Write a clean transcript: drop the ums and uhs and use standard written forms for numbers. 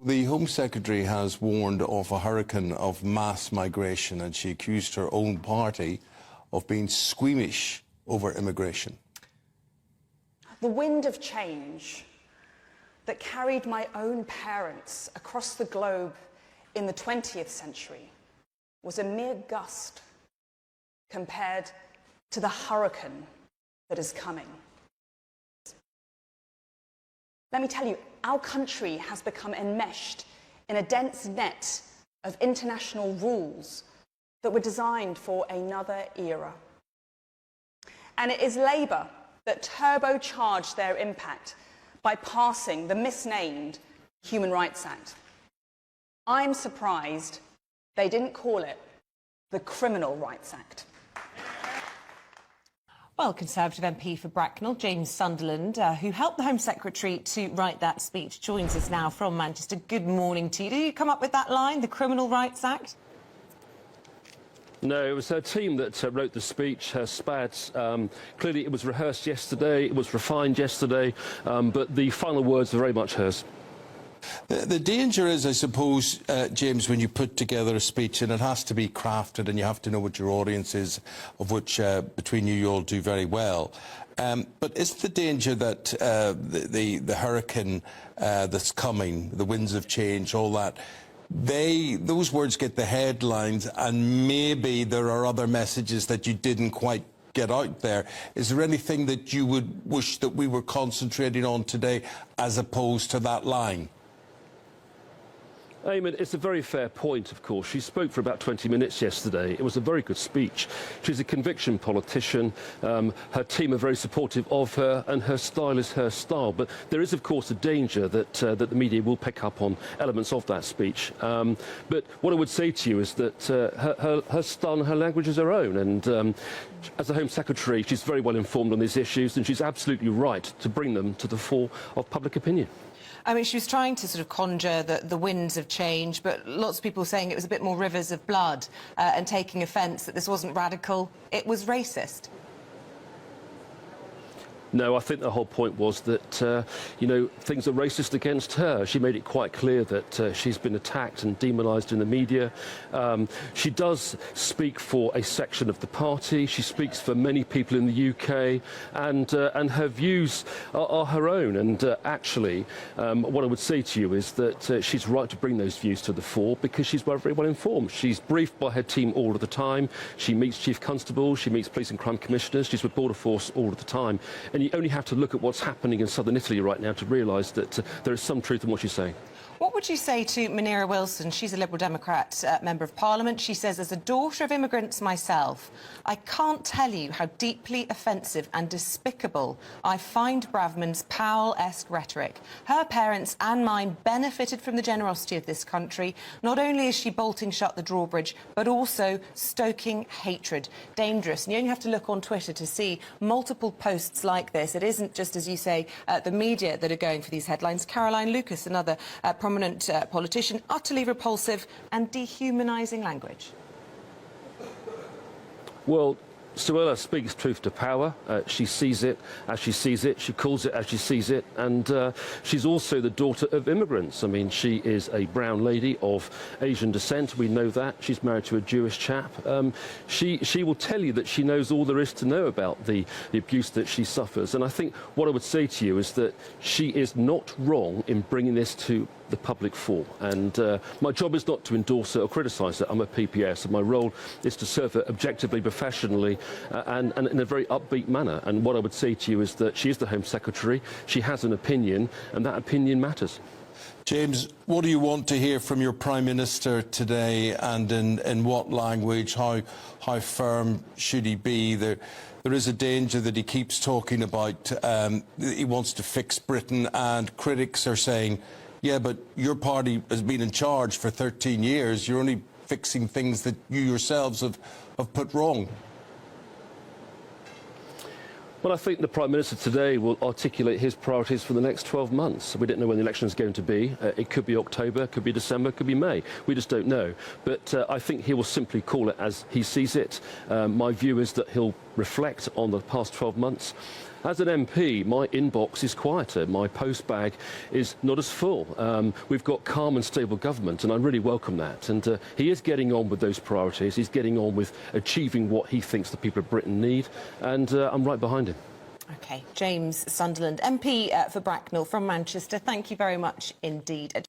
the Home Secretary has warned of a hurricane of mass migration, and she accused her own party of being squeamish over immigration. The wind of change that carried my own parents across the globe in the 20th century was a mere gust compared to the hurricane that is coming. Let me tell you, our country has become enmeshed in a dense net of international rules that were designed for another era. And it is Labour that turbocharged their impact by passing the misnamed Human Rights Act. I'm surprised they didn't call it the Criminal Rights Act. Well, Conservative MP for Bracknell, James Sunderland, who helped the Home Secretary to write that speech, joins us now from Manchester. Good morning to you. Did you come up with that line, the Criminal Rights Act? No, it was her team that wrote the speech, her SPADs. Clearly it was rehearsed yesterday, it was refined yesterday, but the final words are very much hers. The danger is, I suppose, James, when you put together a speech, and it has to be crafted and you have to know what your audience is, of which between you all do very well. But is the danger that the hurricane that's coming, the winds of change, all that, those words get the headlines, and maybe there are other messages that you didn't quite get out there? Is there anything that you would wish that we were concentrating on today as opposed to that line? Eamon, it's a very fair point, of course. She spoke for about 20 minutes yesterday. It was a very good speech. She's a conviction politician. Her team are very supportive of her, and her style is her style. But there is, of course, a danger that the media will pick up on elements of that speech. But what I would say to you is that her style and her language is her own. And as the Home Secretary, she's very well informed on these issues, and she's absolutely right to bring them to the fore of public opinion. I mean, she was trying to sort of conjure the winds of change, but lots of people saying it was a bit more rivers of blood and taking offence that this wasn't radical, it was racist. No, I think the whole point was that, you know, things are racist against her. She made it quite clear that she's been attacked and demonised in the media. She does speak for a section of the party. She speaks for many people in the UK, and her views are her own. And actually, what I would say to you is that she's right to bring those views to the fore because she's very well informed. She's briefed by her team all of the time. She meets chief constables, she meets police and crime commissioners, she's with border force all of the time. And you only have to look at what's happening in southern Italy right now to realise that there is some truth in what she's saying. What would you say to Munira Wilson? She's a Liberal Democrat Member of Parliament. She says, as a daughter of immigrants myself, I can't tell you how deeply offensive and despicable I find Braverman's Powell-esque rhetoric. Her parents and mine benefited from the generosity of this country. Not only is she bolting shut the drawbridge, but also stoking hatred. Dangerous. And you only have to look on Twitter to see multiple posts like this. It isn't just, as you say, the media that are going for these headlines. Caroline Lucas, another prominent politician, utterly repulsive and dehumanising language. Well, Suella speaks truth to power. She sees it as she sees it. She calls it as she sees it. And she's also the daughter of immigrants. I mean, she is a brown lady of Asian descent. We know that. She's married to a Jewish chap. She will tell you that she knows all there is to know about the abuse that she suffers. And I think what I would say to you is that she is not wrong in bringing this to the public fore. And my job is not to endorse her or criticise her. I'm a PPS, and my role is to serve her objectively, professionally, and in a very upbeat manner. And what I would say to you is that she is the Home Secretary, she has an opinion, and that opinion matters. James, what do you want to hear from your Prime Minister today, and in what language? How firm should he be? There is a danger that he keeps talking about he wants to fix Britain, and critics are saying, yeah, but your party has been in charge for 13 years. You're only fixing things that you yourselves have put wrong. Well, I think the Prime Minister today will articulate his priorities for the next 12 months. We don't know when the election is going to be. It could be October, could be December, could be May. We just don't know. But I think he will simply call it as he sees it. My view is that he'll reflect on the past 12 months. As an MP, my inbox is quieter. My post bag is not as full. We've got calm and stable government, and I really welcome that. And he is getting on with those priorities. He's getting on with achieving what he thinks the people of Britain need, and I'm right behind him. OK, James, Sunderland MP for Bracknell from Manchester, thank you very much indeed.